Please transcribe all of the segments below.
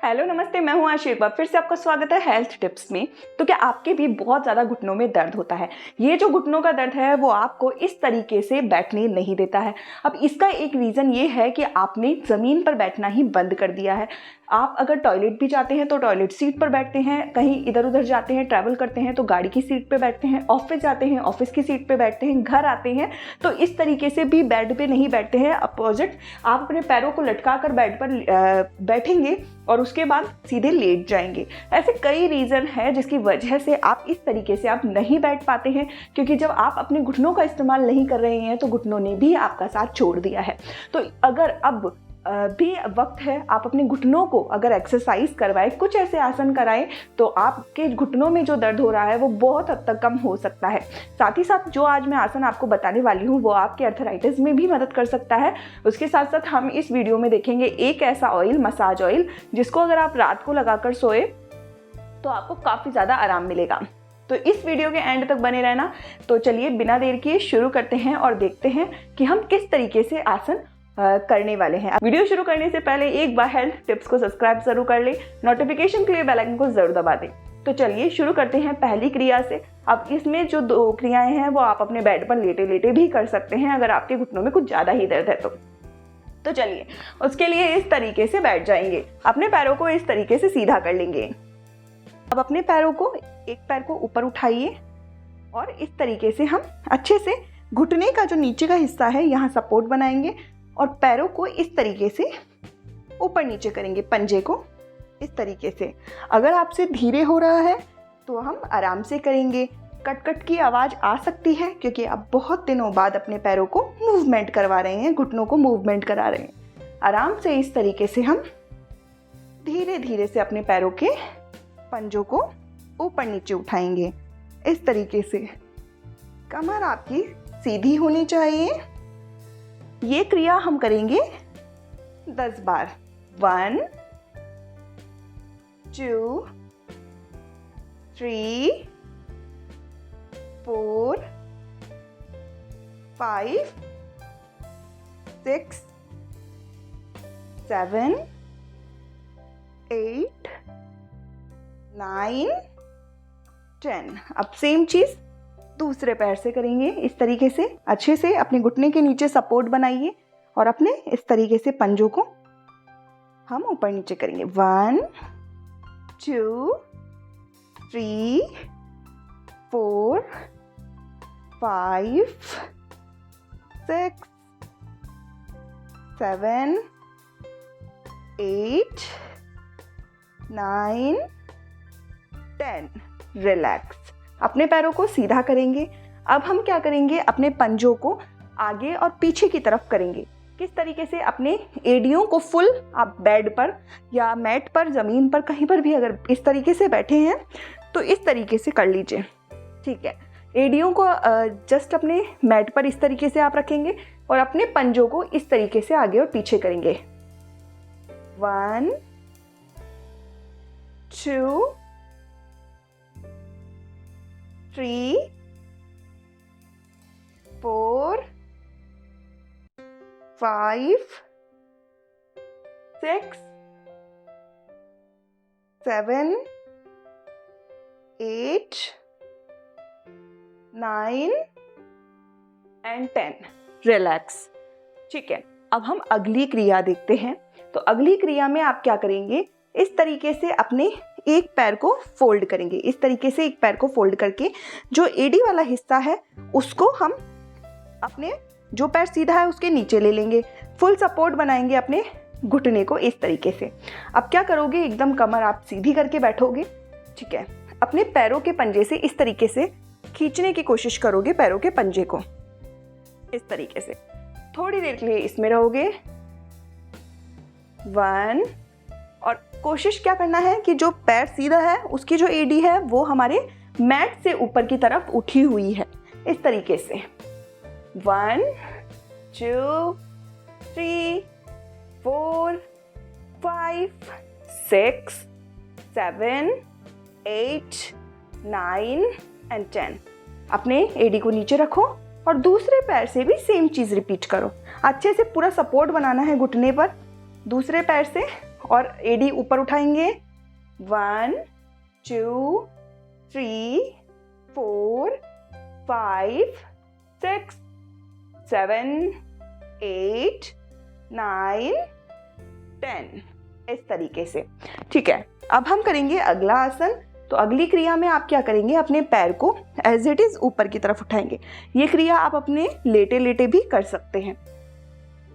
Hello नमस्ते, मैं हूं आशीर्वाद। फिर से आपका स्वागत है हेल्थ टिप्स में। तो क्या आपके भी बहुत ज़्यादा घुटनों में दर्द होता है? ये जो घुटनों का दर्द है वो आपको इस तरीके से बैठने नहीं देता है। अब इसका एक रीज़न ये है कि आपने ज़मीन पर बैठना ही बंद कर दिया है। आप अगर टॉयलेट भी जाते हैं तो टॉयलेट सीट पर बैठते हैं, कहीं इधर उधर जाते हैं, ट्रैवल करते हैं तो गाड़ी की सीट पे बैठते हैं, ऑफिस जाते हैं ऑफिस की सीट पे बैठते हैं, घर आते हैं तो इस तरीके से भी बेड पे नहीं बैठते हैं। अपोजिट आप अपने पैरों को लटका कर बेड पर बैठेंगे और उसके बाद सीधे लेट जाएंगे। ऐसे कई रीज़न है जिसकी वजह से आप इस तरीके से आप नहीं बैठ पाते हैं, क्योंकि जब आप अपने घुटनों का इस्तेमाल नहीं कर रहे हैं तो घुटनों ने भी आपका साथ छोड़ दिया है। तो अगर अब भी वक्त है, आप अपने घुटनों को अगर एक्सरसाइज करवाएं, कुछ ऐसे आसन कराएं तो आपके घुटनों में जो दर्द हो रहा है वो बहुत हद तक कम हो सकता है। साथ ही साथ जो आज मैं आसन आपको बताने वाली हूँ वो आपके अर्थराइटिस में भी मदद कर सकता है। उसके साथ साथ हम इस वीडियो में देखेंगे एक ऐसा ऑयल, मसाज ऑयल, जिसको अगर आप रात को लगाकर सोए तो आपको काफ़ी ज़्यादा आराम मिलेगा। तो इस वीडियो के एंड तक बने रहना। तो चलिए बिना देर किए शुरू करते हैं और देखते हैं कि हम किस तरीके से आसन करने वाले हैं। वीडियो शुरू करने से पहले एक बार हेल्थ टिप्स को सब्सक्राइब जरूर कर ले, नोटिफिकेशन के लिए बेल आइकन को जरूर दबा दें। तो चलिए शुरू करते हैं पहली क्रिया से। अब इसमें जो दो क्रियाएं हैं वो आप अपने बेड पर लेटे लेटे भी कर सकते हैं अगर आपके घुटनों में कुछ ज़्यादा ही दर्द है तो चलिए उसके लिए इस तरीके से बैठ जाएंगे। अपने पैरों को इस तरीके से सीधा कर लेंगे। अब अपने पैरों को, एक पैर को ऊपर उठाइए और इस तरीके से हम अच्छे से घुटने का जो नीचे का हिस्सा है यहाँ सपोर्ट बनाएंगे और पैरों को इस तरीके से ऊपर नीचे करेंगे, पंजे को इस तरीके से। अगर आपसे धीरे हो रहा है तो हम आराम से करेंगे। कट कट की आवाज़ आ सकती है क्योंकि आप बहुत दिनों बाद अपने पैरों को मूवमेंट करवा रहे हैं, घुटनों को मूवमेंट करा रहे हैं। आराम से इस तरीके से हम धीरे धीरे से अपने पैरों के पंजों को ऊपर नीचे उठाएंगे इस तरीके से। कमर आपकी सीधी होनी चाहिए। ये क्रिया हम करेंगे 10 बार। 1 2 3 4 5 6 7 8 9 10। अब सेम चीज दूसरे पैर से करेंगे इस तरीके से। अच्छे से अपने घुटने के नीचे सपोर्ट बनाइए और अपने इस तरीके से पंजों को हम ऊपर नीचे करेंगे। 1 2 3 4 5 6 7 8 9 10। रिलैक्स। अपने पैरों को सीधा करेंगे। अब हम क्या करेंगे, अपने पंजों को आगे और पीछे की तरफ करेंगे। किस तरीके से? अपने एड़ियों को फुल आप बेड पर या मैट पर, ज़मीन पर, कहीं पर भी अगर इस तरीके से बैठे हैं तो इस तरीके से कर लीजिए। ठीक है, एड़ियों को जस्ट अपने मैट पर इस तरीके से आप रखेंगे और अपने पंजों को इस तरीके से आगे और पीछे करेंगे। 1 2 3 4 5 6 7 8 9 एंड 10। रिलैक्स। ठीक है, अब हम अगली क्रिया देखते हैं। तो अगली क्रिया में आप क्या करेंगे, इस तरीके से अपने एक पैर को फोल्ड करेंगे। इस तरीके से एक पैर को फोल्ड करके जो एड़ी वाला हिस्सा है उसको हम अपने, जो पैर सीधा है उसके नीचे ले लेंगे। फुल सपोर्ट बनाएंगे अपने घुटने को इस तरीके से। अब क्या करोगे, एकदम कमर आप सीधी करके बैठोगे। ठीक है, अपने पैरों के पंजे से इस तरीके से खींचने की कोशिश करोगे, पैरों के पंजे को इस तरीके से। थोड़ी देर के लिए इसमें रहोगे। 1 और कोशिश क्या करना है कि जो पैर सीधा है उसकी जो एड़ी है वो हमारे मैट से ऊपर की तरफ उठी हुई है इस तरीके से। 1 2 3 4 5 6 7 8 9 एंड 10। अपने एड़ी को नीचे रखो और दूसरे पैर से भी सेम चीज़ रिपीट करो। अच्छे से पूरा सपोर्ट बनाना है घुटने पर दूसरे पैर से और एडी ऊपर उठाएंगे। 1 2 3 4 5 6 7 8 9 10 इस तरीके से। ठीक है, अब हम करेंगे अगला आसन। तो अगली क्रिया में आप क्या करेंगे, अपने पैर को एज इट इज ऊपर की तरफ उठाएंगे। ये क्रिया आप अपने लेटे लेटे भी कर सकते हैं,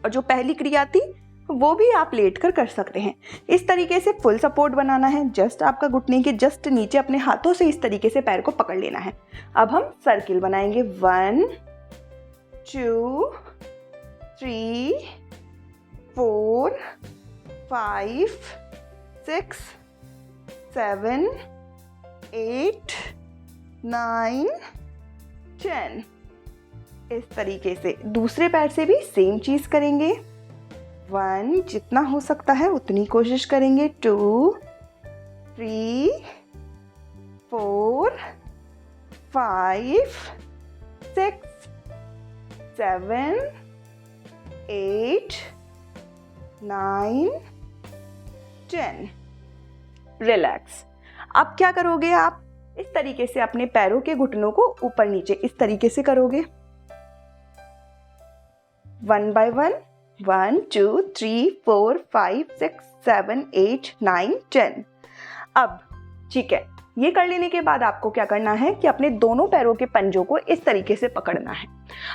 और जो पहली क्रिया थी वो भी आप लेट कर सकते हैं। इस तरीके से फुल सपोर्ट बनाना है। जस्ट आपका घुटने के जस्ट नीचे अपने हाथों से इस तरीके से पैर को पकड़ लेना है। अब हम सर्किल बनाएंगे। 1 2 3 4 5 6 7 8 9 10 इस तरीके से। दूसरे पैर से भी सेम चीज करेंगे। 1 जितना हो सकता है उतनी कोशिश करेंगे। 2 3 4 5 6 7 8 9 10 रिलैक्स। अब क्या करोगे, आप इस तरीके से अपने पैरों के घुटनों को ऊपर नीचे इस तरीके से करोगे। 1 by 1 1 2 3 4 5 6 7 8 9 10। अब ठीक है, ये कर लेने के बाद आपको क्या करना है कि अपने दोनों पैरों के पंजों को इस तरीके से पकड़ना है।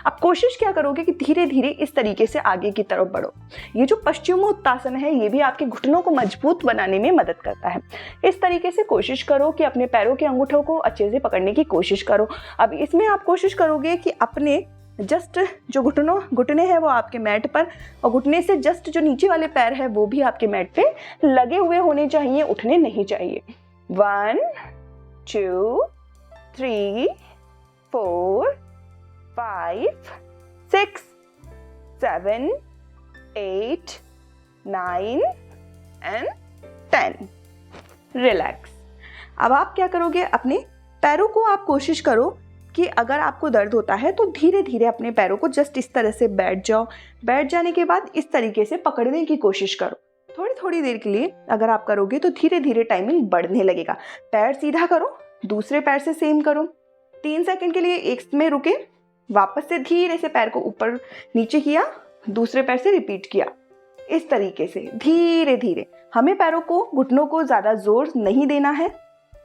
अब कोशिश क्या करोगे कि धीरे धीरे इस तरीके से आगे की तरफ बढ़ो। ये जो पश्चिमोत्तासन है ये भी आपके घुटनों को मजबूत बनाने में मदद करता है। इस तरीके से कोशिश करो कि अपने पैरों के अंगूठों को अच्छे से पकड़ने की कोशिश करो। अब इसमें आप कोशिश करोगे कि अपने जस्ट जो घुटने हैं वो आपके मैट पर, और घुटने से जस्ट जो नीचे वाले पैर है वो भी आपके मैट पे लगे हुए होने चाहिए, उठने नहीं चाहिए। 1 2 3 4 5 6 7 8 9 and 10 रिलैक्स। अब आप क्या करोगे, अपने पैरों को आप कोशिश करो कि अगर आपको दर्द होता है तो धीरे धीरे अपने पैरों को जस्ट इस तरह से बैठ जाओ। बैठ जाने के बाद इस तरीके से पकड़ने की कोशिश करो। थोड़ी थोड़ी देर के लिए अगर आप करोगे तो धीरे धीरे टाइमिंग बढ़ने लगेगा। पैर सीधा करो, दूसरे पैर से सेम करो। 3 सेकंड के लिए एक में रुके, वापस से धीरे से पैर को ऊपर नीचे किया, दूसरे पैर से रिपीट किया। इस तरीके से धीरे धीरे। हमें पैरों को घुटनों को ज़्यादा जोर नहीं देना है,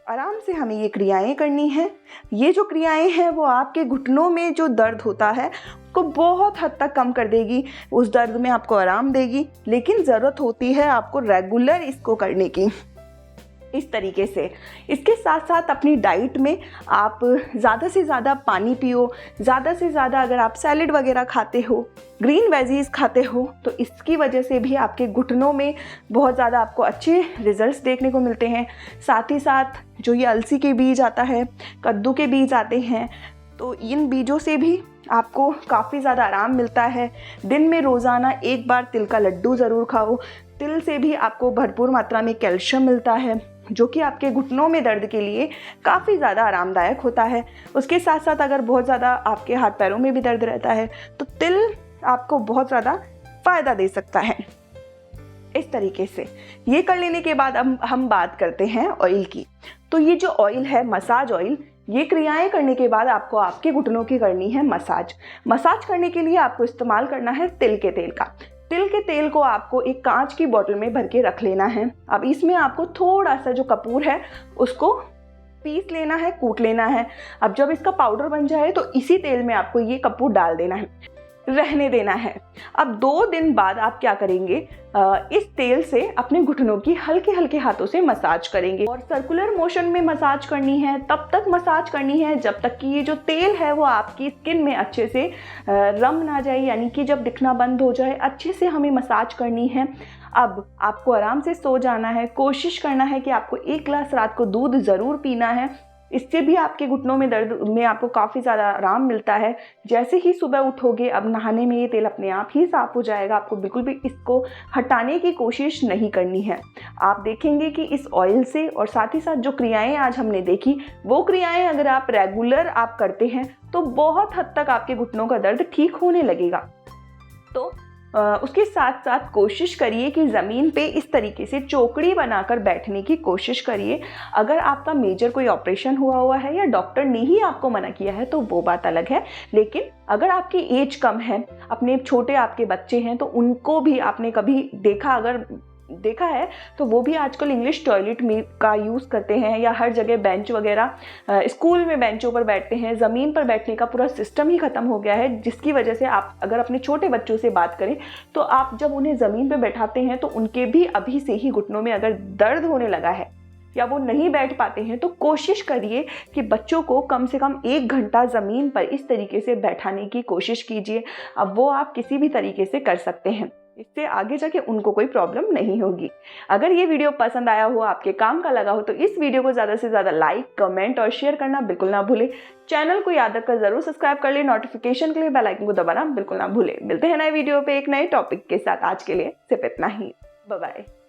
आराम से हमें ये क्रियाएं करनी हैं। ये जो क्रियाएं हैं वो आपके घुटनों में जो दर्द होता है उसको बहुत हद तक कम कर देगी, उस दर्द में आपको आराम देगी। लेकिन ज़रूरत होती है आपको रेगुलर इसको करने की। इस तरीके से इसके साथ साथ अपनी डाइट में आप ज़्यादा से ज़्यादा पानी पियो। ज़्यादा से ज़्यादा अगर आप सैलेड वगैरह खाते हो, ग्रीन वेजीज खाते हो, तो इसकी वजह से भी आपके घुटनों में बहुत ज़्यादा आपको अच्छे रिजल्ट्स देखने को मिलते हैं। साथ ही साथ जो ये अलसी के बीज आता है, कद्दू के बीज आते हैं, तो इन बीजों से भी आपको काफ़ी ज़्यादा आराम मिलता है। दिन में रोज़ाना एक बार तिल का लड्डू ज़रूर खाओ। तिल से भी आपको भरपूर मात्रा में कैल्शियम मिलता है, जो कि आपके घुटनों में दर्द के लिए काफ़ी ज़्यादा आरामदायक होता है। उसके साथ साथ अगर बहुत ज़्यादा आपके हाथ पैरों में भी दर्द रहता है तो तिल आपको बहुत ज़्यादा फ़ायदा दे सकता है। इस तरीके से ये कर लेने के बाद अब हम बात करते हैं ऑयल की। तो ये जो ऑयल है, मसाज ऑयल, ये क्रियाएं करने के बाद आपको आपके घुटनों की करनी है मसाज। मसाज करने के लिए आपको इस्तेमाल करना है तिल के तेल का। तिल के तेल को आपको एक कांच की बोतल में भर के रख लेना है। अब इसमें आपको थोड़ा सा जो कपूर है उसको पीस लेना है, कूट लेना है। अब जब इसका पाउडर बन जाए तो इसी तेल में आपको ये कपूर डाल देना है, रहने देना है। अब 2 दिन बाद आप क्या करेंगे, इस तेल से अपने घुटनों की हल्के हल्के हाथों से मसाज करेंगे, और सर्कुलर मोशन में मसाज करनी है। तब तक मसाज करनी है जब तक कि ये जो तेल है वो आपकी स्किन में अच्छे से रम ना जाए, यानी कि जब दिखना बंद हो जाए। अच्छे से हमें मसाज करनी है। अब आपको आराम से सो जाना है। कोशिश करना है कि आपको 1 गिलास रात को दूध ज़रूर पीना है। इससे भी आपके घुटनों में दर्द में आपको काफ़ी ज़्यादा आराम मिलता है। जैसे ही सुबह उठोगे, अब नहाने में ये तेल अपने आप ही साफ़ हो जाएगा। आपको बिल्कुल भी इसको हटाने की कोशिश नहीं करनी है। आप देखेंगे कि इस ऑयल से, और साथ ही साथ जो क्रियाएं आज हमने देखी, वो क्रियाएं अगर आप रेगुलर आप करते हैं तो बहुत हद तक आपके घुटनों का दर्द ठीक होने लगेगा। तो उसके साथ साथ कोशिश करिए कि ज़मीन पे इस तरीके से चौकड़ी बनाकर बैठने की कोशिश करिए। अगर आपका मेजर कोई ऑपरेशन हुआ है या डॉक्टर ने ही आपको मना किया है तो वो बात अलग है, लेकिन अगर आपकी एज कम है, अपने छोटे आपके बच्चे हैं, तो उनको भी आपने कभी देखा है तो वो भी आजकल इंग्लिश टॉयलेट में का यूज़ करते हैं, या हर जगह बेंच वगैरह, स्कूल में बेंचों पर बैठते हैं। ज़मीन पर बैठने का पूरा सिस्टम ही ख़त्म हो गया है, जिसकी वजह से आप अगर अपने छोटे बच्चों से बात करें तो आप जब उन्हें ज़मीन पर बैठाते हैं तो उनके भी अभी से ही घुटनों में अगर दर्द होने लगा है या वो नहीं बैठ पाते हैं, तो कोशिश करिए कि बच्चों को कम से कम 1 घंटा ज़मीन पर इस तरीके से बैठाने की कोशिश कीजिए। अब वो आप किसी भी तरीके से कर सकते हैं, इससे आगे जाके उनको कोई प्रॉब्लम नहीं होगी। अगर ये वीडियो पसंद आया हो, आपके काम का लगा हो, तो इस वीडियो को ज़्यादा से ज़्यादा लाइक, कमेंट और शेयर करना बिल्कुल ना भूलें। चैनल को याद रखकर ज़रूर सब्सक्राइब कर ले, नोटिफिकेशन के लिए बेल आइकन को दबाना बिल्कुल ना भूलें। मिलते हैं नए वीडियो पे एक नए टॉपिक के साथ। आज के लिए सिर्फ इतना ही। Bye bye.